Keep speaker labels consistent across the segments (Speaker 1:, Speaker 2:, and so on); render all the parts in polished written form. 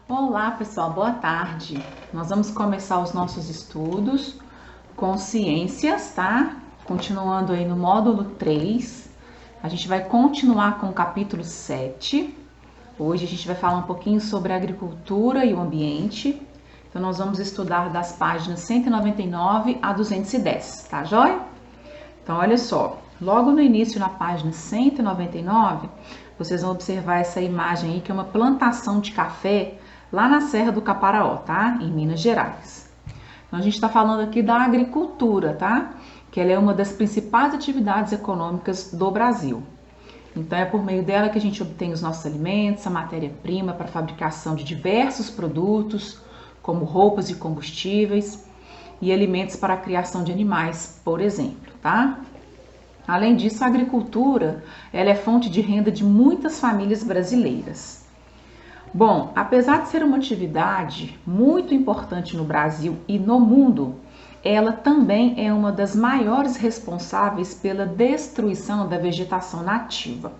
Speaker 1: Olá, pessoal, boa tarde. Nós vamos começar os nossos estudos com ciências, tá? Continuando aí no módulo 3. A gente vai continuar com o capítulo 7. Hoje a gente vai falar um pouquinho sobre a agricultura e o ambiente. Então nós vamos estudar das páginas 199 a 210, tá joia? Então olha só, logo no início na página 199, vocês vão observar essa imagem aí que é uma plantação de café lá na Serra do Caparaó, tá? Em Minas Gerais. Então a gente está falando aqui da agricultura, tá? Que ela é uma das principais atividades econômicas do Brasil. Então é por meio dela que a gente obtém os nossos alimentos, a matéria-prima para a fabricação de diversos produtos, como roupas e combustíveis e alimentos para a criação de animais, por exemplo, tá? Além disso, a agricultura, ela é fonte de renda de muitas famílias brasileiras. Bom, apesar de ser uma atividade muito importante no Brasil e no mundo, ela também é uma das maiores responsáveis pela destruição da vegetação nativa.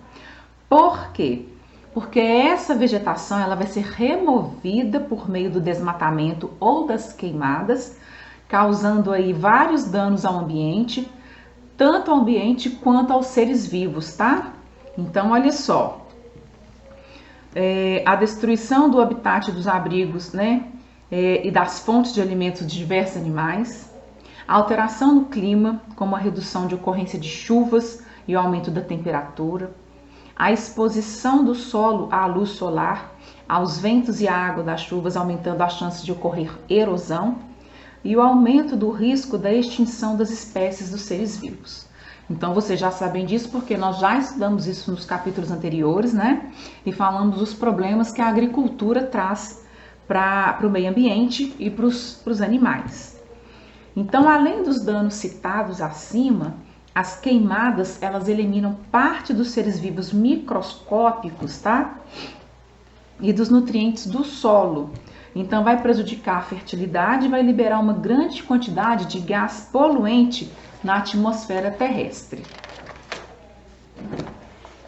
Speaker 1: Por quê? Porque essa vegetação ela vai ser removida por meio do desmatamento ou das queimadas, causando aí vários danos ao ambiente, tanto ao ambiente quanto aos seres vivos, tá? Então, olha só. A destruição do habitat dos abrigos, né, e das fontes de alimentos de diversos animais, a alteração no clima, como a redução de ocorrência de chuvas e o aumento da temperatura, a exposição do solo à luz solar, aos ventos e à água das chuvas, aumentando a chance de ocorrer erosão, e o aumento do risco da extinção das espécies dos seres vivos. Então vocês já sabem disso porque nós já estudamos isso nos capítulos anteriores, né? E falamos dos problemas que a agricultura traz para o meio ambiente e para os animais. Então, além dos danos citados acima, as queimadas elas eliminam parte dos seres vivos microscópicos, tá? E dos nutrientes do solo. Então, vai prejudicar a fertilidade e vai liberar uma grande quantidade de gás poluente na atmosfera terrestre.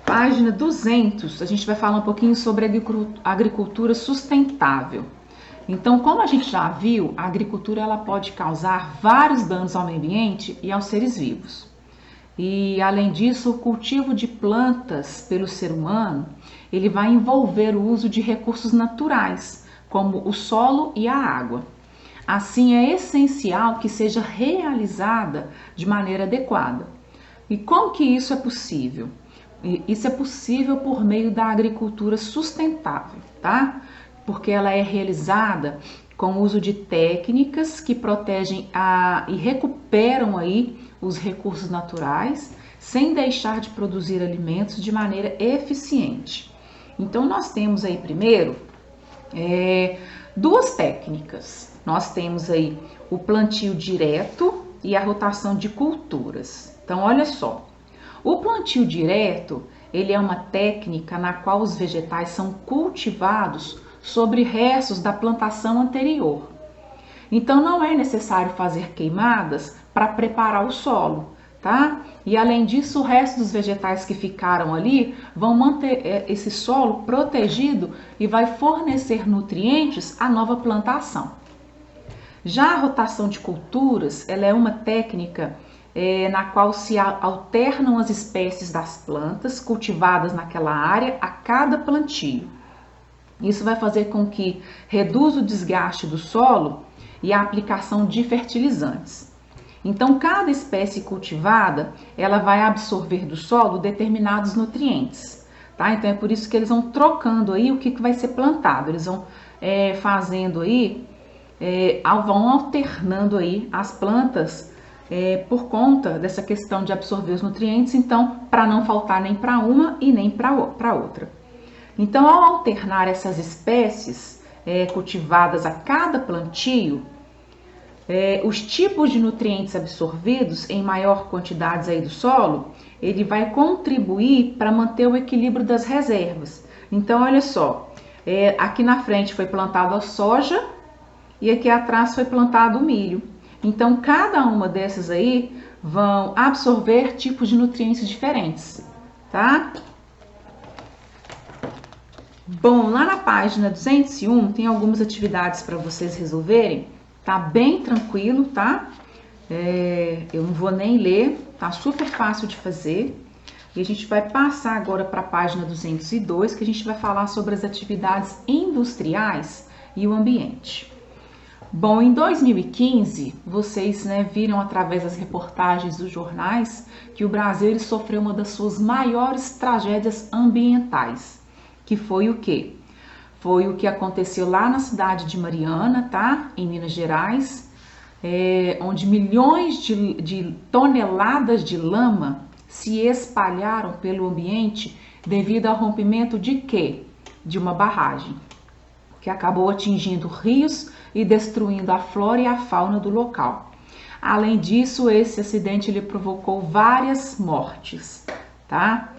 Speaker 1: Página 200, a gente vai falar um pouquinho sobre a agricultura sustentável. Então, como a gente já viu, a agricultura ela pode causar vários danos ao meio ambiente e aos seres vivos. E, além disso, o cultivo de plantas pelo ser humano, ele vai envolver o uso de recursos naturais, como o solo e a água. Assim, é essencial que seja realizada de maneira adequada. E como que isso é possível? Isso é possível por meio da agricultura sustentável, tá? Porque ela é realizada com o uso de técnicas que protegem e recuperam aí os recursos naturais, sem deixar de produzir alimentos de maneira eficiente. Então, nós temos aí primeiro duas técnicas. Nós temos aí o plantio direto e a rotação de culturas. Então, olha só. O plantio direto, ele é uma técnica na qual os vegetais são cultivados sobre restos da plantação anterior. Então, não é necessário fazer queimadas para preparar o solo, tá? E além disso, o resto dos vegetais que ficaram ali vão manter esse solo protegido e vai fornecer nutrientes à nova plantação. Já a rotação de culturas, ela é uma técnica na qual se alternam as espécies das plantas cultivadas naquela área a cada plantio. Isso vai fazer com que reduza o desgaste do solo e a aplicação de fertilizantes. Então, cada espécie cultivada, ela vai absorver do solo determinados nutrientes, tá? Então, é por isso que eles vão trocando aí o que vai ser plantado. Eles vão fazendo aí, vão alternando aí as plantas por conta dessa questão de absorver os nutrientes, então, para não faltar nem para uma e nem para outra. Então, ao alternar essas espécies cultivadas a cada plantio, os tipos de nutrientes absorvidos em maior quantidade aí do solo, ele vai contribuir para manter o equilíbrio das reservas. Então, olha só, aqui na frente foi plantado a soja e aqui atrás foi plantado o milho. Então, cada uma dessas aí vão absorver tipos de nutrientes diferentes, tá? Bom, lá na página 201 tem algumas atividades para vocês resolverem. Tá bem tranquilo, tá? Eu não vou nem ler, tá super fácil de fazer. E a gente vai passar agora para a página 202, que a gente vai falar sobre as atividades industriais e o ambiente. Bom, em 2015, vocês viram através das reportagens dos jornais que o Brasil ele sofreu uma das suas maiores tragédias ambientais, que foi o quê? Foi o que aconteceu lá na cidade de Mariana, tá? Em Minas Gerais, onde milhões de toneladas de lama se espalharam pelo ambiente devido ao rompimento de quê? De uma barragem, que acabou atingindo rios e destruindo a flora e a fauna do local. Além disso, esse acidente ele provocou várias mortes, tá?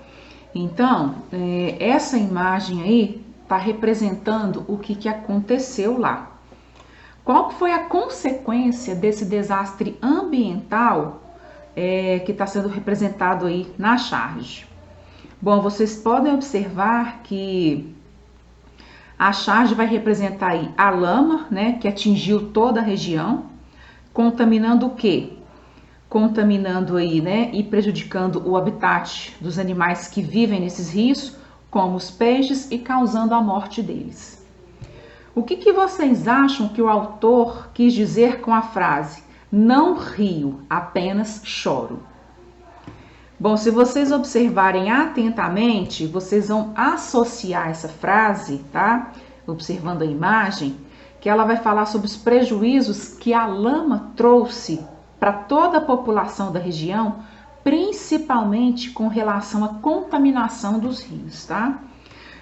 Speaker 1: Então, essa imagem aí está representando o que aconteceu lá. Qual foi a consequência desse desastre ambiental que está sendo representado aí na charge? Bom, vocês podem observar que a charge vai representar aí a lama, que atingiu toda a região, contaminando o quê? Contaminando aí, e prejudicando o habitat dos animais que vivem nesses rios, como os peixes, e causando a morte deles. O que vocês acham que o autor quis dizer com a frase "não rio, apenas choro"? Bom, se vocês observarem atentamente, vocês vão associar essa frase, tá? Observando a imagem, que ela vai falar sobre os prejuízos que a lama trouxe para toda a população da região, principalmente com relação à contaminação dos rios, tá?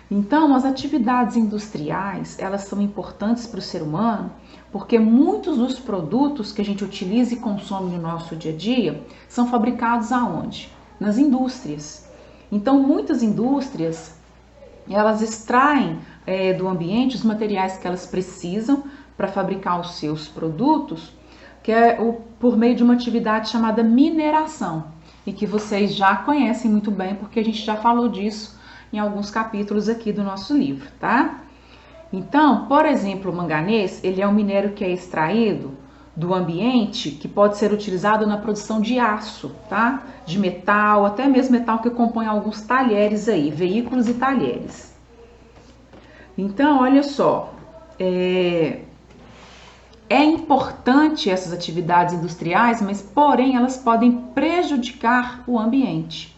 Speaker 1: Então, as atividades industriais, elas são importantes para o ser humano, porque muitos dos produtos que a gente utiliza e consome no nosso dia a dia são fabricados aonde? Nas indústrias. Então, muitas indústrias, elas extraem do ambiente os materiais que elas precisam para fabricar os seus produtos, que é por meio de uma atividade chamada mineração, e que vocês já conhecem muito bem, porque a gente já falou disso em alguns capítulos aqui do nosso livro, tá? Então, por exemplo, o manganês, ele é um minério que é extraído do ambiente, que pode ser utilizado na produção de aço, tá? De metal, até mesmo metal que compõe alguns talheres aí, veículos e talheres. Então, olha só, é importante essas atividades industriais, mas porém elas podem prejudicar o ambiente.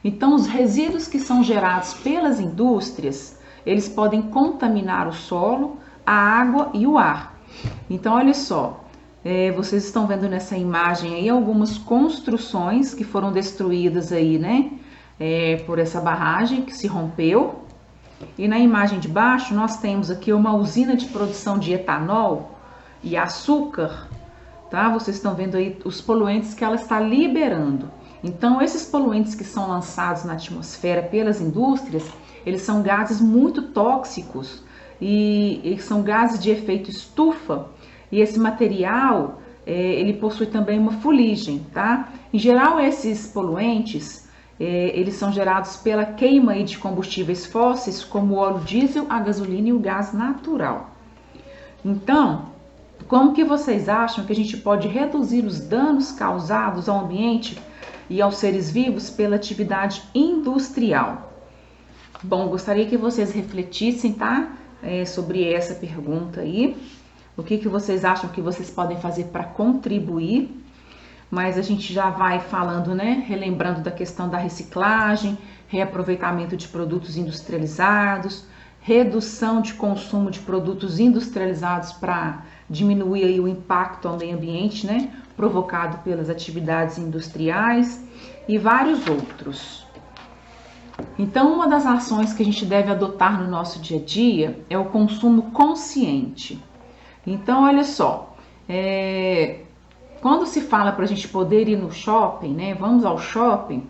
Speaker 1: Então, os resíduos que são gerados pelas indústrias, eles podem contaminar o solo, a água e o ar. Então, olha só, vocês estão vendo nessa imagem aí algumas construções que foram destruídas aí, por essa barragem que se rompeu. E na imagem de baixo nós temos aqui uma usina de produção de etanol e açúcar, tá? Vocês estão vendo aí os poluentes que ela está liberando. Então, esses poluentes que são lançados na atmosfera pelas indústrias, eles são gases muito tóxicos e são gases de efeito estufa. E esse material, ele possui também uma fuligem, tá? Em geral, esses poluentes, eles são gerados pela queima aí de combustíveis fósseis, como o óleo diesel, a gasolina e o gás natural. Então, como que vocês acham que a gente pode reduzir os danos causados ao ambiente e aos seres vivos pela atividade industrial? Bom, gostaria que vocês refletissem, tá? Sobre essa pergunta aí. O que vocês acham que vocês podem fazer para contribuir? Mas a gente já vai falando, relembrando da questão da reciclagem, reaproveitamento de produtos industrializados, redução de consumo de produtos industrializados para diminuir aí o impacto ao meio ambiente, provocado pelas atividades industriais e vários outros. Então, uma das ações que a gente deve adotar no nosso dia a dia é o consumo consciente. Então, olha só, quando se fala para a gente poder ir no shopping, vamos ao shopping,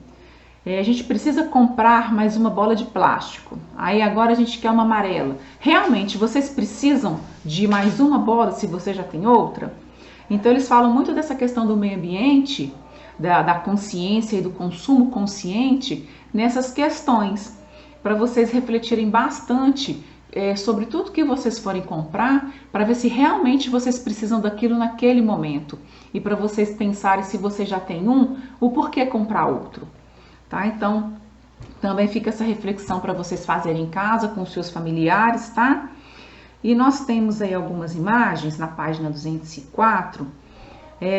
Speaker 1: a gente precisa comprar mais uma bola de plástico. Aí agora a gente quer uma amarela. Realmente, vocês precisam de mais uma bola se você já tem outra? Então, eles falam muito dessa questão do meio ambiente, da consciência e do consumo consciente nessas questões. para vocês refletirem bastante sobre tudo que vocês forem comprar, para ver se realmente vocês precisam daquilo naquele momento. E para vocês pensarem, se você já tem um, o porquê comprar outro, tá? Então, também fica essa reflexão para vocês fazerem em casa com os seus familiares, tá? E nós temos aí algumas imagens na página 204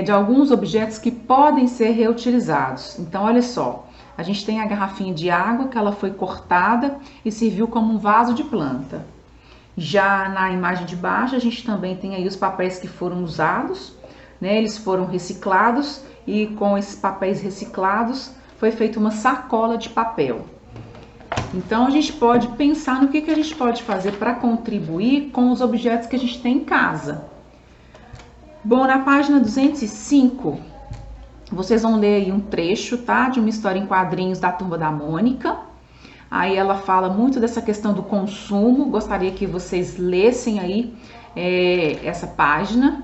Speaker 1: de alguns objetos que podem ser reutilizados. Então, olha só, a gente tem a garrafinha de água que ela foi cortada e serviu como um vaso de planta. Já na imagem de baixo, a gente também tem aí os papéis que foram usados, né? Eles foram reciclados e com esses papéis reciclados foi feita uma sacola de papel. Então, a gente pode pensar no que a gente pode fazer para contribuir com os objetos que a gente tem em casa. Bom, na página 205, vocês vão ler aí um trecho, tá? De uma história em quadrinhos da Turma da Mônica. Aí ela fala muito dessa questão do consumo. Gostaria que vocês lessem aí essa página,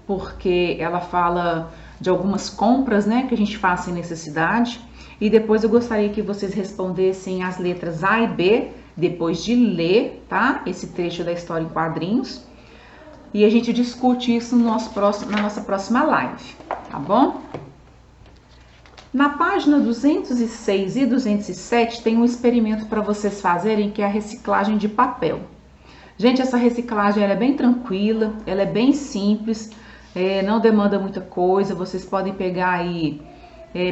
Speaker 1: porque ela fala de algumas compras, né, que a gente faz sem necessidade. E depois eu gostaria que vocês respondessem as letras A e B, depois de ler, tá? Esse trecho da história em quadrinhos. E a gente discute isso na nossa próxima live, tá bom? Na página 206 e 207 tem um experimento para vocês fazerem, que é a reciclagem de papel. Gente, essa reciclagem ela é bem tranquila, ela é bem simples, não demanda muita coisa. Vocês podem pegar aí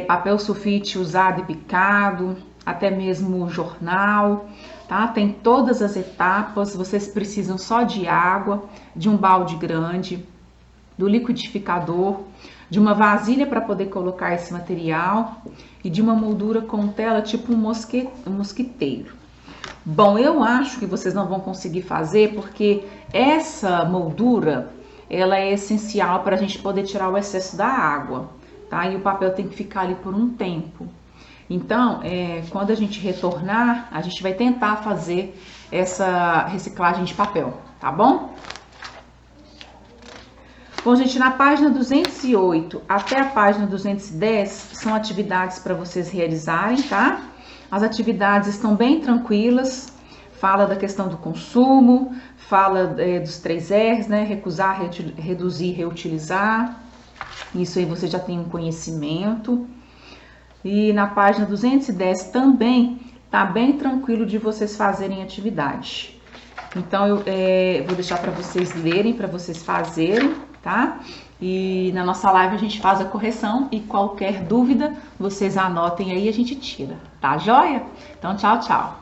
Speaker 1: papel sulfite usado e picado, até mesmo jornal, tá? Tem todas as etapas. Vocês precisam só de água, de um balde grande, do liquidificador, de uma vasilha para poder colocar esse material e de uma moldura com tela tipo um mosquiteiro. Bom, eu acho que vocês não vão conseguir fazer, porque essa moldura ela é essencial para a gente poder tirar o excesso da água, tá? E o papel tem que ficar ali por um tempo. Então, quando a gente retornar, a gente vai tentar fazer essa reciclagem de papel, tá bom? Bom, gente, na página 208 até a página 210 são atividades para vocês realizarem, tá? As atividades estão bem tranquilas, fala da questão do consumo, fala dos 3 R's, né? Recusar, reduzir, reutilizar. Isso aí você já tem um conhecimento. E na página 210 também tá bem tranquilo de vocês fazerem atividade. Então, eu vou deixar para vocês lerem, para vocês fazerem, tá? E na nossa live a gente faz a correção e qualquer dúvida vocês anotem aí e a gente tira, tá joia? Então, tchau, tchau!